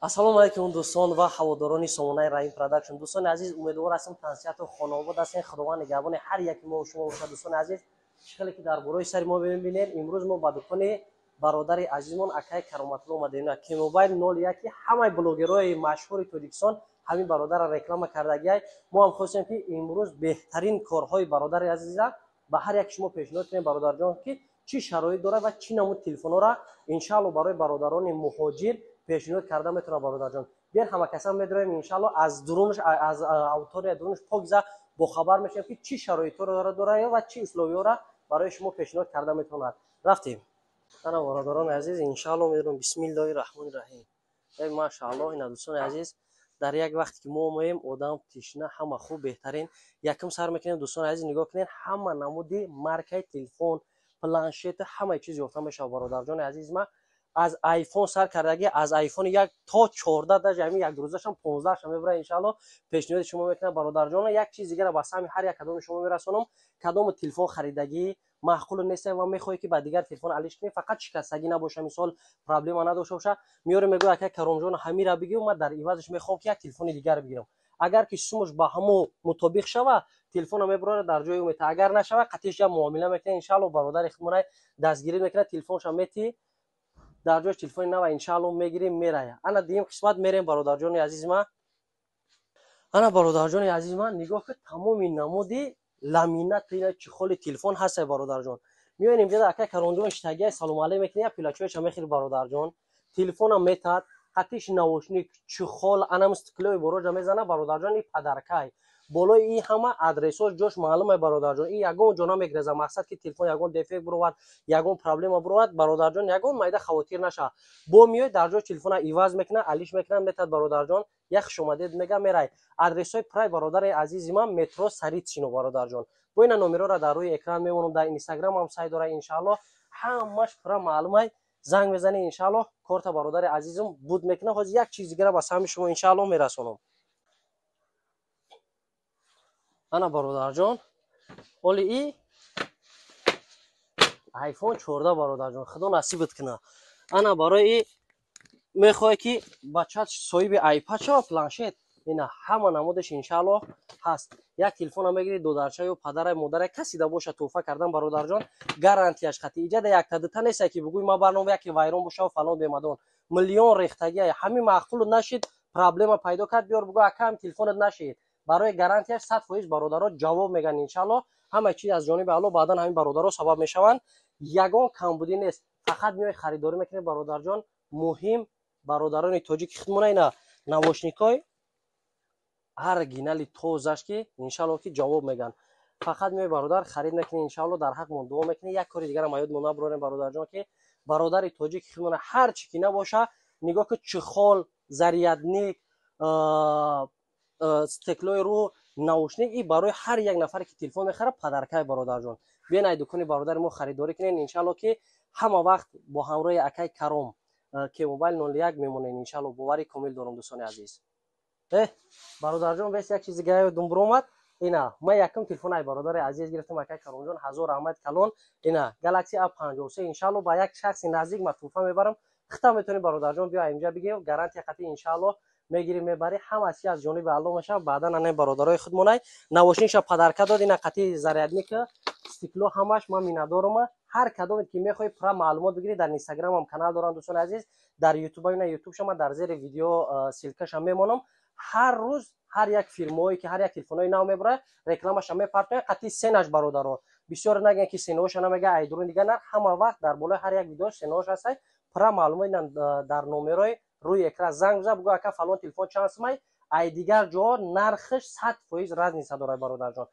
ассалому алайкум дӯстон ва ҳаводорони сомонаи раим продакшн. дӯстони азиз, умедвор ҳастам тансиҳату хонобод ҳастем. худованд нигаҳбони ҳар яки мо шумо бошад. дӯстони азиз, шикале ки дар бораи сари мо мебинед, имрӯз мо ба дукони бародари азизмон акаи Кароматулло омадем. Кемобайл 01 ҳамаи блогерои машҳури Тоҷикистон ҳамин бародарро реклама кардагиай. Мо ҳам хостем ки имрӯз беҳтарин корҳои бародари азиза ба ҳар яки шумо пешниҳод кунем. бародарҷон ки чӣ шароит дорад ва чӣ намуд телефонҳоро иншаалло барои бародарони муҳоҷир пешниҳод карда метавонад. бародарҷон, биёед ҳама каса медроем, иншаалло аз дурунаш, аз автория дурунаш покза бохабар мешавем ки чӣ шароитҳоро дорад ва чӣ условиҳоро барои шумо пешниҳод карда метавонад. рафтем. ана бародарони азиз, иншаалло медрем. бисмиллоҳи раҳмони раҳим. машаалло. ина дӯстони азиз, дар як вақте ки мо омоем, одам тишна, ҳама хуб беҳтарин якум сар мекунем. дӯстони азиз, нигоҳ кунед, ҳама намуди маркаи телефон, планшет, ҳамаи чиз ёфта мешавад. бародарҷони азиз, ма аз айфон сар кардаги, аз айфон 1 то 14 даже ҳамин як рӯзашам 15 шам мебара. иншаалло пешниҳоди шумо мекунам. бародарҷон, як чиз дигара ба сами ҳар як кадоми шумо мерасонам. кадом телефон харидагӣ маъқул нест ва мехоҳӣ ки ба дигар телефон алиш кунӣ, фақат шикастагӣ набоша, мисол проблема надошта боша, меёре мегӯяд ака Каромҷон ҳамира бигир, ман дар ивазаш мехоҳам ки як телефони дигар бигирам. агар ки сумаш ба ҳамо мутобиқ шава, телефона мебурад дар ҷои ӯ мета. агар нашава, қатъиш ҷа муомила мекунад. иншаалло бародари худмона дастгирӣ мекунад, телефонша мети дар ҷои телефони нава иншаалло мегирим мерая. ана дуюм қисмат мерем. бародарҷони азизи ман, ана бародарҷони азизи ман, нигоҳ ки тамоми намуди ламинат чихоли телефон ҳаста. бародарҷон, миёем имҷода ака Каромҷон штагия салом алейк мекунӣ, пилачояша мехири. бародарҷон, телефонам метад, қатъиш наушник, чихол, анам стиклои бороҷа мезана. бародарҷон, и падаркай болои и ҳама адресош ҷош маълума. бародарҷон, и ягон ҷо намегиреза. мақсад ки телефон ягон дефект буровад, ягон проблема буровад, бародарҷон, ягон майда хавотир наша. бо миёй дар ҷои телефона иваз мекуна, алиш мекуна, метад. бародарҷон, як хушомадед мега мерай. адресои прай бародари азизи ман, метро Саритсино. бародарҷон, бо ина номероро дар рӯи экран мемонам. дар инстаграм ҳам сайт дора. иншаалло ҳамаш пура маълумай. занг мезанӣ, иншаалло корта бародари азизам буд мекуна. ҳозир як чиз дигара ба сами шумо иншаалло мерасонам. ана бародарҷон, оли и айфон 14. бародарҷон, худо насибат куна. ана барои мехоҳе ки бачат соҳиби айпад шава, планшет, ина ҳама намудаш иншаалло ҳаст. як телефона мегирӣ, додарча ё падара модаре каси да боша тӯҳфа кардан. бародарҷон, гарантияш қатъӣ. иҷада яктадита неста ки бигӯӣ ман барномаи яке вайрон бошава фалон бемадон. миллион рехтагия ҳамин маъқул нашид, проблема пайдо кард, биёр бигӯ ака ҳам телефонат нашид. барои гарантияш 100% бародаро ҷавоб меган. иншаалло ҳамаи чиз аз ҷониби Алло баъдан ҳамин бародаро сабаб мешаванд. ягон камбудӣ нест. фақат миёй харидорӣ мекунед. бародарҷон, муҳим бародарони тоҷики худмона ина навошникҳои ҳар гинали тозаш ки иншаалло ки ҷавоб меган. фақат миёй бародар харид мекунӣ. иншаалло дар ҳақ мон дуо мекунӣ. як кори дигарам ҳаётмон набурорем. бародарҷон, ки бародари тоҷики худмона ҳар чӣ ки набоша, нигоҳ ки чихол, зарядник, стеклои рӯ, наушник, и барои ҳар як нафаре ки телефон мехарад падаркай. бародарҷон, биён ай дукони бародари мо харидорӣ кунед. иншаалло ки ҳама вақт бо ҳамроҳи акай Каром Кемобайл 01 мемонем. иншаалло бовари комил дорам. дӯстони азиз, бародарҷон, вес як чиз дигаре ёдум биромад. ина ман якум телефони бародари азиз гирифтам акай Каромҷон, ҳазор раҳмат калон. ина Galaxy A53. иншаалло ба як шахси наздик ман тӯҳфа мебарам. хита метавонӣ бародарҷон биё инҷа бигир, гарантия қатъӣ иншаалло мегирӣ мебарӣ. ҳамаи чиз аз ҷониби Алло мешавад. баъдан ана бародарои худмонай навошникша падарка дод. ина қатъӣ зарядник, стекло, ҳамаш ман миннатдорам. ҳар кадоме ки мехоҳӣ пура маълумот бигирӣ. дар инстаграмам канал дорам. дӯстони азиз, дар ютуб ина ютубша ман дар зери видео силкаша мемонам. ҳар рӯз ҳар як фирмаҳое ки ҳар як телефонои нав мебарад, рекламаша мепартояд. қатъӣ сенаш бародаро, бисёр нагӯянд ки сенаҳоша намега, ай дурун дига нар. ҳама вақт дар болои ҳар як видеош сенаҳош ҳастай. пура маълумот дар номерои рӯи экран занг бизан, бигӯ ака фалон телефон чанд сумай, ай дигар ҷоҳо нархаш 100% разница дорад. бародарҷон,